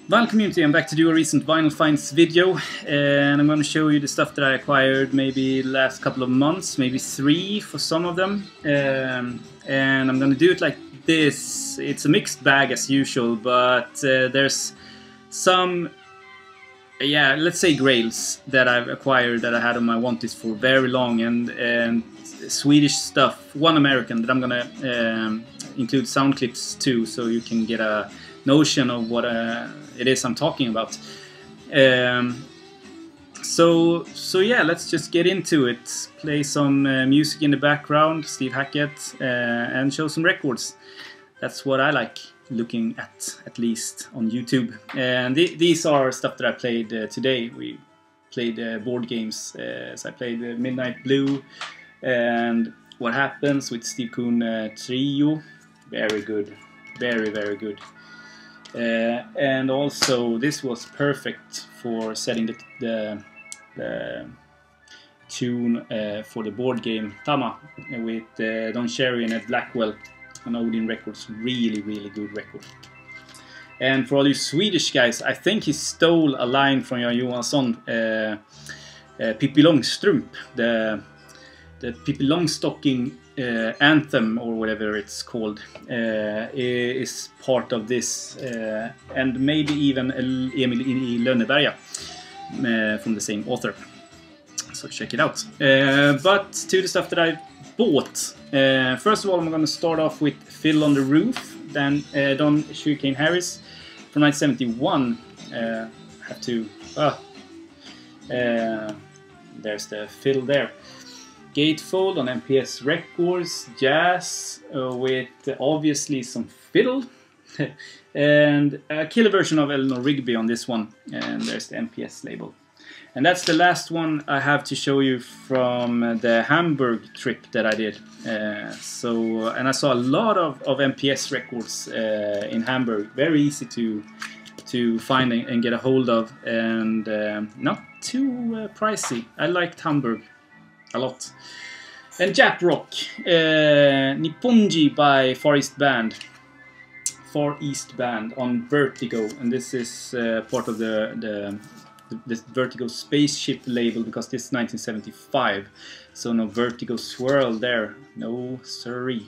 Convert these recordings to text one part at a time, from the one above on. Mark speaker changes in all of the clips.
Speaker 1: Vinyl community, I'm back to do a recent vinyl finds video, and I'm going to show you the stuff that I acquired maybe the last couple of months, maybe 3 for some of them, and I'm going to do it like this. It's a mixed bag as usual, but there's some, let's say grails that I've acquired that I had on my want list for very long, and Swedish stuff, one American that I'm going to include sound clips too, so you can get a notion of what it is I'm talking about. So yeah, let's just get into it. Play some music in the background, Steve Hackett, and show some records. That's what I like looking at least on YouTube. And these are stuff that I played today. We played board games. So I played Midnight Blue and What Happens with Steve Kuhn Trio. Very good, very good. And also this was perfect for setting the tune for the board game Tama with Don Cherry and Ed Blackwell on Odin Records. Really good record. And for all you Swedish guys, I think he stole a line from Jan Johansson, Pippi Långstrump, the Pippi Långstocking anthem, or whatever it's called, is part of this, and maybe even Emil I Lönneberga from the same author. So check it out. But to the stuff that I bought. First of all, I'm going to start off with Fiddle on the Roof, then Don Sugarcane Harris from 1971. Have to... there's the fiddle there. Gatefold on MPS Records, jazz with obviously some fiddle, and a killer version of Eleanor Rigby on this one, and there's the MPS label. And that's the last one I have to show you from the Hamburg trip that I did. And I saw a lot of MPS records in Hamburg, very easy to find and get a hold of, and not too pricey. I liked Hamburg a lot. And Jap Rock, Nipponji by Far East Band on Vertigo, and this is part of the Vertigo Spaceship label, because this is 1975, so no Vertigo Swirl there, no siree.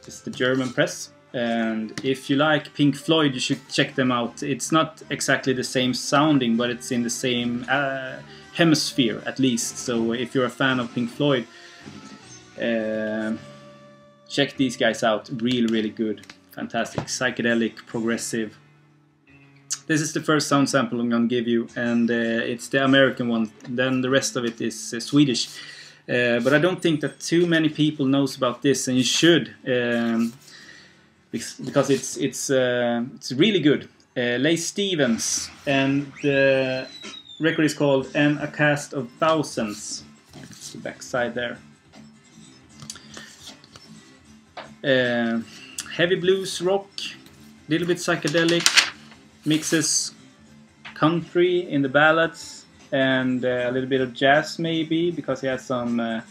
Speaker 1: This is the German press, and if you like Pink Floyd, you should check them out. It's not exactly the same sounding, but it's in the same hemisphere at least, so if you're a fan of Pink Floyd, check these guys out. Really good, fantastic, psychedelic, progressive. This is the first sound sample I'm going to give you, and it's the American one. Then the rest of it is Swedish, but I don't think that too many people knows about this, and you should, because it's really good. Leigh Stevens, and the record is called And a Cast of Thousands. It's the back side there. Heavy blues rock, little bit psychedelic, mixes country in the ballads, and a little bit of jazz maybe, because he has some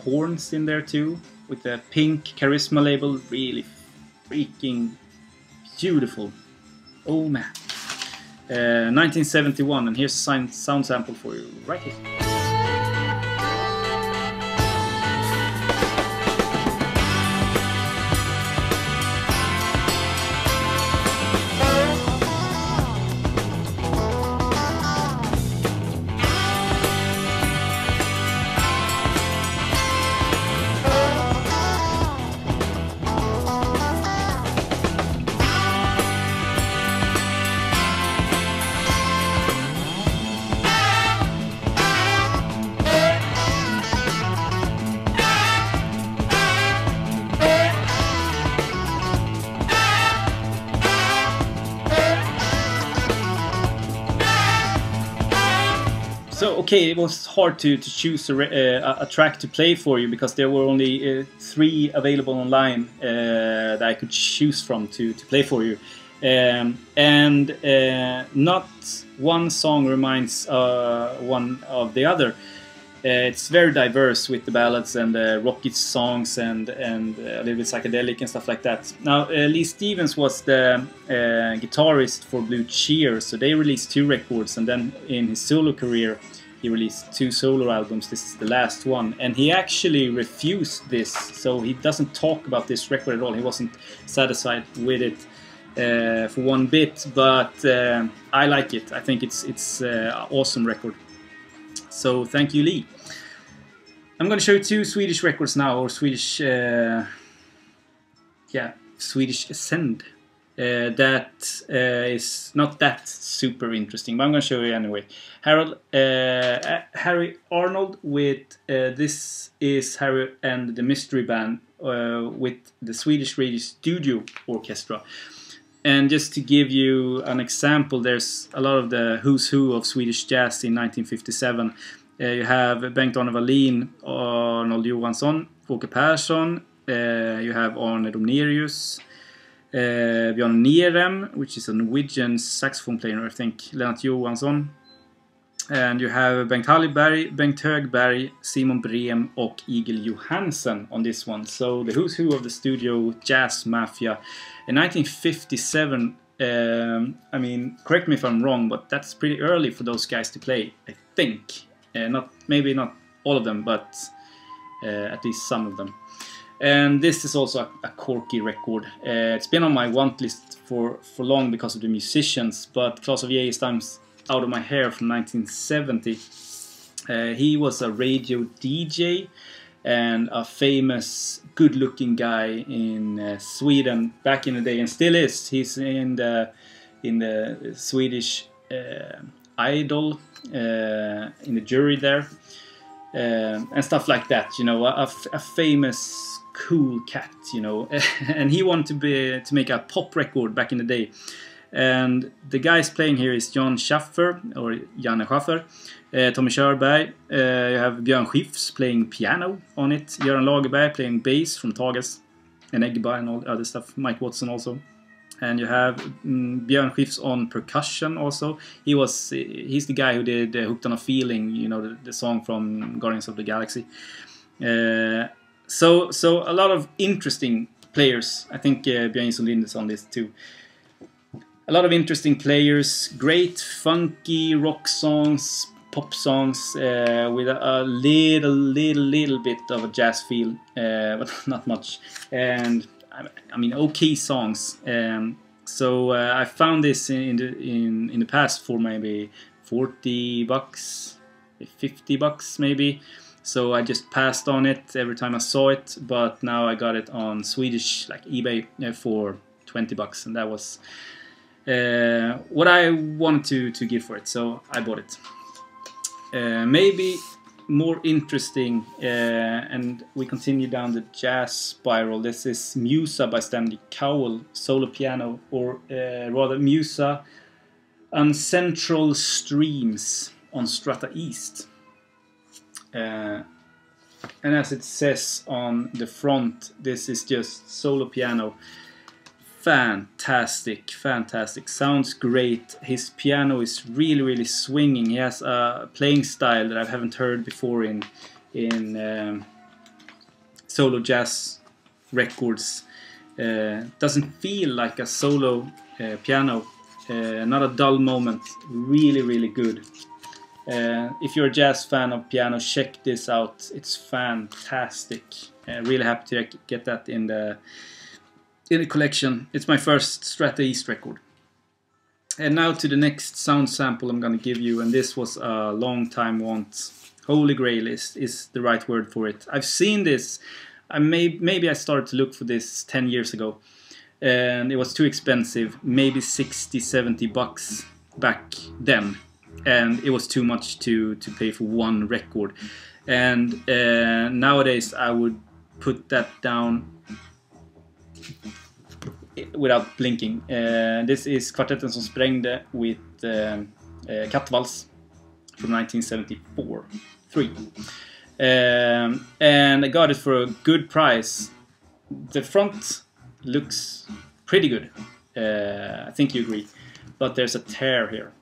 Speaker 1: horns in there too, with the Pink Charisma label. Really freaking beautiful. Oh man. 1971, and here's a sound sample for you right here. So okay, it was hard to choose a track to play for you, because there were only 3 available online that I could choose from to play for you, and not one song reminds one of the other. It's very diverse with the ballads and rocky songs and a little bit psychedelic and stuff like that. Now, Lee Stevens was the guitarist for Blue Cheer, so they released 2 records, and then in his solo career he released 2 solo albums. This is the last one, and he actually refused this, so he doesn't talk about this record at all. He wasn't satisfied with it for one bit, but I like it. I think it's an awesome record. So thank you, Lee. I'm going to show you 2 Swedish records now, or Swedish, Swedish Ascend. That is not that super interesting, but I'm going to show you anyway. Harry Arnold with this is Harry and the Mystery Band with the Swedish Radio Studio Orchestra. And just to give you an example, there's a lot of the who's who of Swedish jazz in 1957. You have Bengt Arne Wallin, Arnold Johansson, Åke Persson, you have Arne Domnerius, Björn Nerem, which is a Norwegian saxophone player, I think, Lennart Johansson. And you have Bengt Hallberg, Bengt Högberg, Simon Brem och Igel Johansen on this one. So the who's who of the studio jazz mafia. In 1957, I mean, correct me if I'm wrong, but that's pretty early for those guys to play, I think. Maybe not all of them, but at least some of them. And this is also a quirky record. It's been on my want list for long because of the musicians, but Claes of Geijerstam's Out of My Hair from 1970. He was a radio DJ and a famous good-looking guy in Sweden back in the day, and still is. He's in the Swedish Idol, in the jury there, and stuff like that. You know, a famous cool cat. You know, and he wanted to make a pop record back in the day. And the guys playing here is Jan Schaffer, or Janne Schaffer, Tommy Körberg, you have Björn Skifs playing piano on it, Göran Lagerberg playing bass from Tages, and Egba and all the other stuff, Mike Watson also. And you have Björn Skifs on percussion also. He's the guy who did Hooked on a Feeling, you know, the song from Guardians of the Galaxy. So a lot of interesting players. I think Björn Sundin is on this too. A lot of interesting players, great funky rock songs, pop songs with a little bit of a jazz feel, but not much. And I mean, okay songs. So I found this in the past for maybe $40, $50 maybe. So I just passed on it every time I saw it. But now I got it on Swedish, like eBay, for $20, and that was what I wanted to give for it, so I bought it. Maybe more interesting, and we continue down the jazz spiral. This is Musa by Stanley Cowell, solo piano, or rather Musa on Central Streams on Strata East. And as it says on the front, this is just solo piano. Fantastic, sounds great. His piano is really swinging. He has a playing style that I haven't heard before in solo jazz records. Doesn't feel like a solo piano, not a dull moment. Really good. If you're a jazz fan of piano, check this out. It's fantastic. Really happy to get that in the collection. It's my first Strata East record. And now to the next sound sample I'm gonna give you, and this was a long time want. Holy Grail is the right word for it. I've seen this. Maybe I started to look for this 10 years ago, and it was too expensive, maybe $60-70 back then, and it was too much to pay for one record. And nowadays I would put that down without blinking. This is Kvartetten som sprängde with Kattvals from 1974-3. And I got it for a good price. The front looks pretty good. I think you agree. But there's a tear here.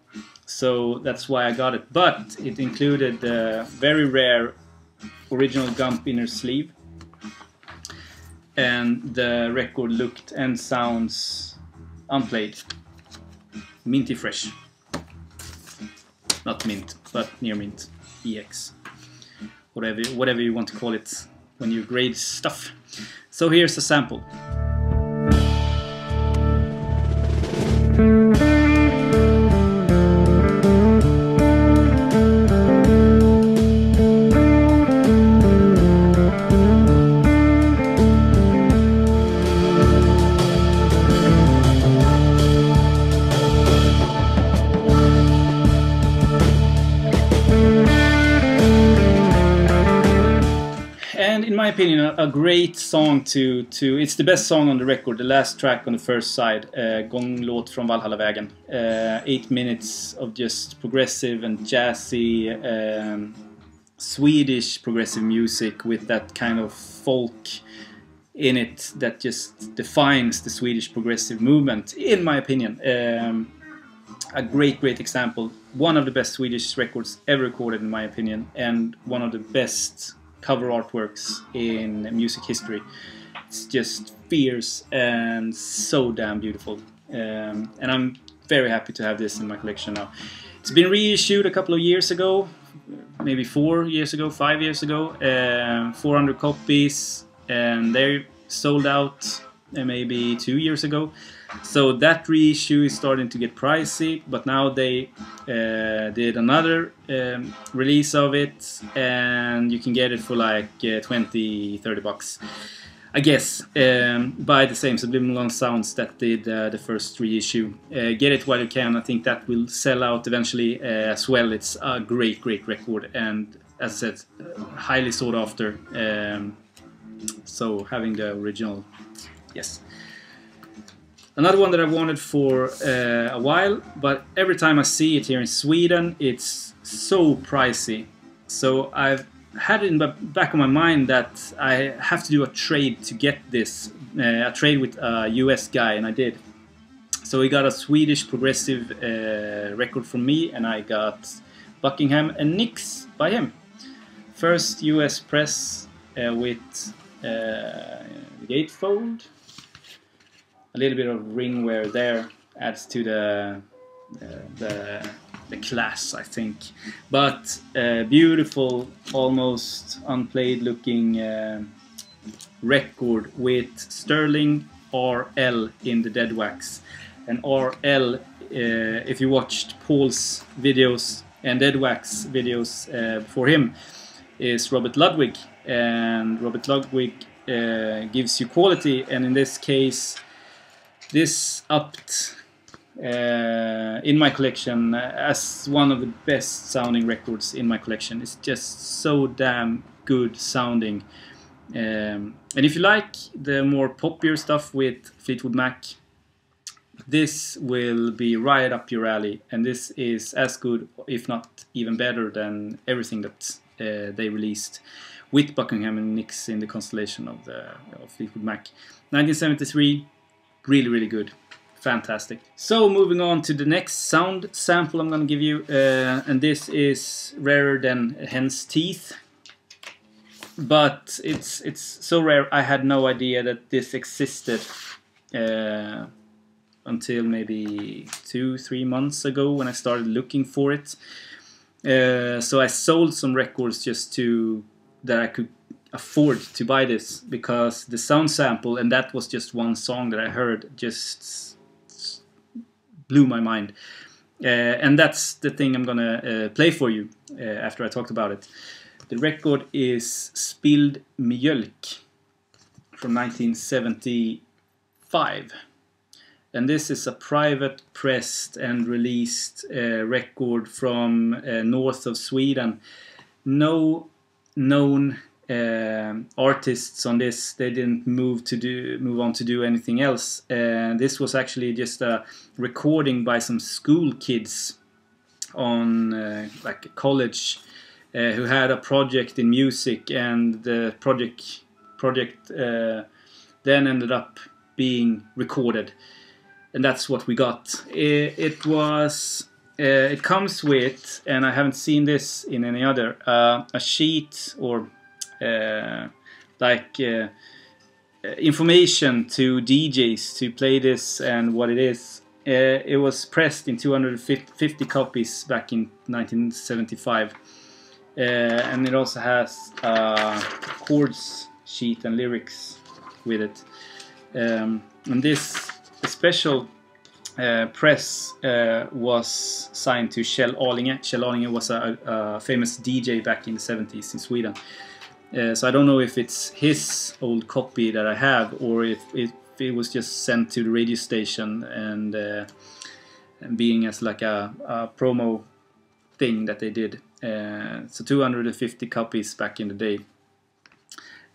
Speaker 1: so that's why I got it. But it included the very rare original Gump inner sleeve, and the record looked and sounds unplayed, minty fresh. Not mint, but near mint, EX, whatever you want to call it when you grade stuff. So here's a sample. In my opinion, a great song to it's the best song on the record, the last track on the first side, Gånglåt från Valhallavägen. 8 minutes of just progressive and jazzy Swedish progressive music with that kind of folk in it that just defines the Swedish progressive movement, in my opinion. A great example, one of the best Swedish records ever recorded in my opinion, and one of the best cover artworks in music history. It's just fierce and so damn beautiful, and I'm very happy to have this in my collection now. It's been reissued a couple of years ago, maybe 4 years ago, 5 years ago, 400 copies, and they're sold out maybe 2 years ago. So that reissue is starting to get pricey, but now they did another release of it, and you can get it for like 20-30 bucks, I guess, by the same Subliminal Sounds that did the first reissue. Get it while you can. I think that will sell out eventually as well. It's a great record, and as I said, highly sought after. So having the original, yes. Another one that I've wanted for a while, but every time I see it here in Sweden, it's so pricey. So I've had it in the back of my mind that I have to do a trade to get this, a trade with a US guy, and I did. So he got a Swedish progressive record from me, and I got Buckingham Nicks by him. First US press with gatefold. A little bit of ring wear there adds to the class, I think. But beautiful, almost unplayed looking record with sterling RL in the dead wax. And RL, if you watched Paul's videos and dead wax videos before him, is Robert Ludwig. And Robert Ludwig gives you quality, and in this case this upped in my collection as one of the best sounding records in my collection. It's just so damn good sounding, and if you like the more popular stuff with Fleetwood Mac, this will be right up your alley, and this is as good, if not even better, than everything that they released with Buckingham Nicks in the constellation of Fleetwood Mac. 1973, really good, fantastic. So moving on to the next sound sample I'm gonna give you, and this is rarer than hen's teeth, but it's so rare I had no idea that this existed until maybe 2-3 months ago when I started looking for it. So I sold some records just that I could afford to buy this, because the sound sample, and that was just one song that I heard, just blew my mind. And that's the thing I'm gonna play for you after I talked about it. The record is Spilld mjölk from 1975. And this is a private pressed and released record from north of Sweden. No known artists on this. They didn't move on to do anything else. This was actually just a recording by some school kids on like a college who had a project in music, and the project then ended up being recorded, and that's what we got. It was it comes with, and I haven't seen this in any other, a sheet or information to DJs to play this and what it is. It was pressed in 250 copies back in 1975, and it also has a chords sheet and lyrics with it. And this special press was signed to Kjell Arlinge. Kjell Arlinge was a famous DJ back in the 70s in Sweden. So I don't know if it's his old copy that I have, or if it was just sent to the radio station and being as like a promo thing that they did. So 250 copies back in the day.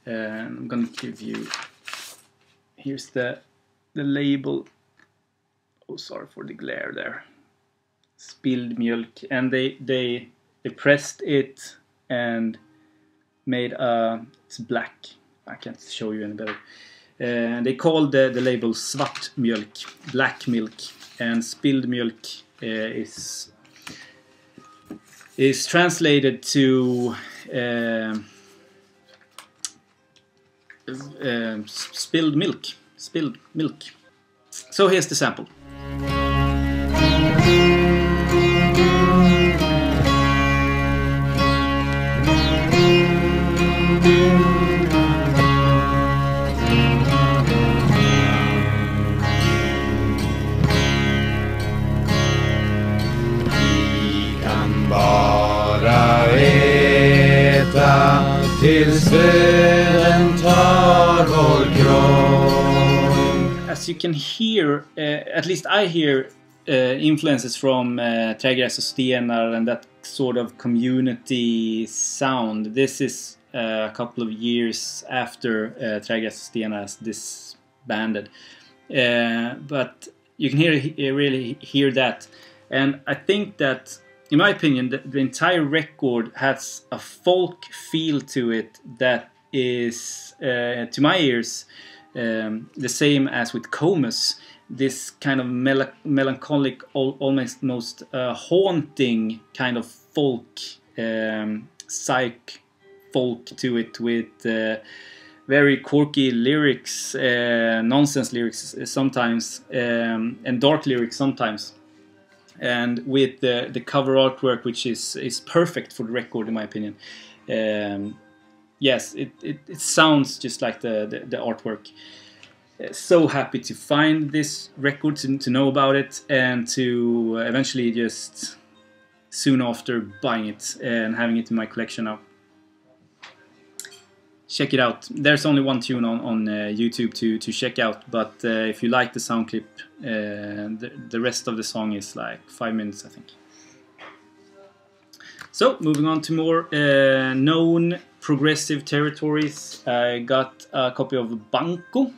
Speaker 1: I'm gonna give you, here's the label. Oh, sorry for the glare there. Spilled Mjölk, and they pressed it and made it's black. I can't show you any better. They called the label Svart Mjölk, black milk, and Spilled Mjölk is translated to spilled milk. Spilled milk. So here's the sample. As you can hear, at least I hear influences from Trägräs och Stenar and that sort of community sound. This is a couple of years after Trägräs och Stenar has disbanded, but you can really hear that, and I think that, in my opinion, the entire record has a folk feel to it that is, to my ears, the same as with Comus. This kind of melancholic, almost most haunting kind of folk, psych folk to it, with very quirky lyrics, nonsense lyrics sometimes, and dark lyrics sometimes. And with the cover artwork, which is perfect for the record, in my opinion. Yes, it sounds just like the artwork. So happy to find this record, to know about it, and to eventually just soon after buying it and having it in my collection now. Check it out. There's only one tune on YouTube to check out, but if you like the sound clip, the rest of the song is like 5 minutes, I think. So, moving on to more known progressive territories, I got a copy of Banco,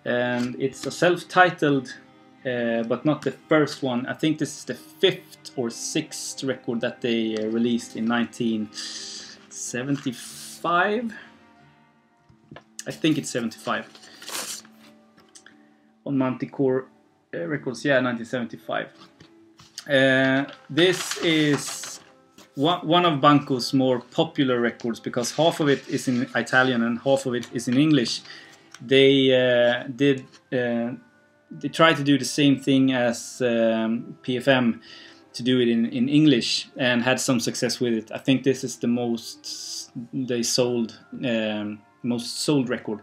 Speaker 1: and it's a self-titled, but not the first one. I think this is the 5th or 6th record that they released in 1975. I think it's 75 on Manticore Records. Yeah, 1975. This is one of Banco's more popular records, because half of it is in Italian and half of it is in English. They tried to do the same thing as PFM, to do it in English, and had some success with it. I think this is the most they sold. Most sold record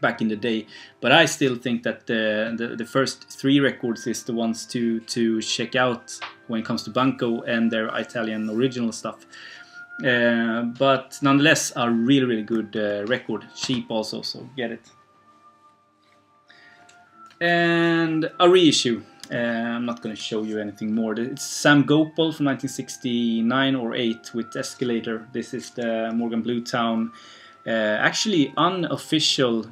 Speaker 1: back in the day, but I still think that the first 3 records is the ones to check out when it comes to Banco and their Italian original stuff. But nonetheless, a really good record, cheap also, so get it. And a reissue. I'm not going to show you anything more. It's Sam Gopal from 1969 or 8 with Escalator. This is the Morgan Bluetown. Actually unofficial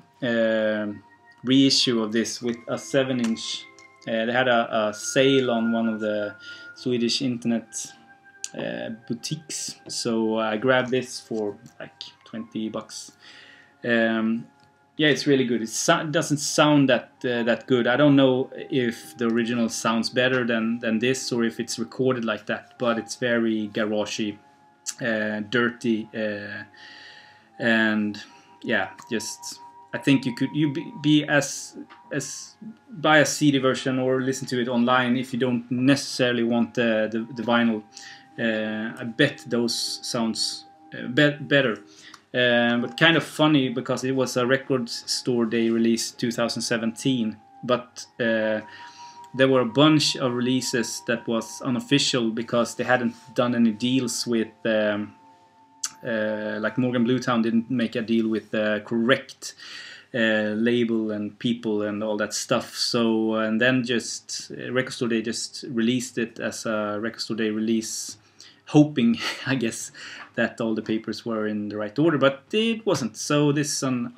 Speaker 1: reissue of this with a 7-inch. They had a sale on one of the Swedish internet boutiques, so I grabbed this for like $20. Yeah, it's really good. It doesn't sound that good. I don't know if the original sounds better than this, or if it's recorded like that. But it's very garagey, dirty, and yeah, just I think you be as buy a CD version or listen to it online if you don't necessarily want the vinyl. I bet those sounds better. But kind of funny because it was a record store day release 2017, but there were a bunch of releases that was unofficial because they hadn't done any deals with like Morgan Bluetown didn't make a deal with the correct label and people and all that stuff. So and then just record store day just released it as a record store day release, hoping, I guess, that all the papers were in the right order, but it wasn't. So this is an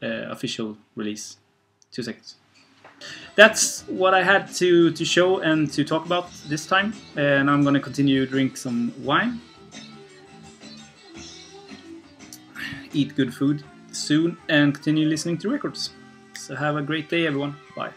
Speaker 1: unofficial release. 2 seconds. That's what I had to show and to talk about this time. And I'm going to continue to drink some wine, eat good food soon, and continue listening to records. So have a great day, everyone. Bye.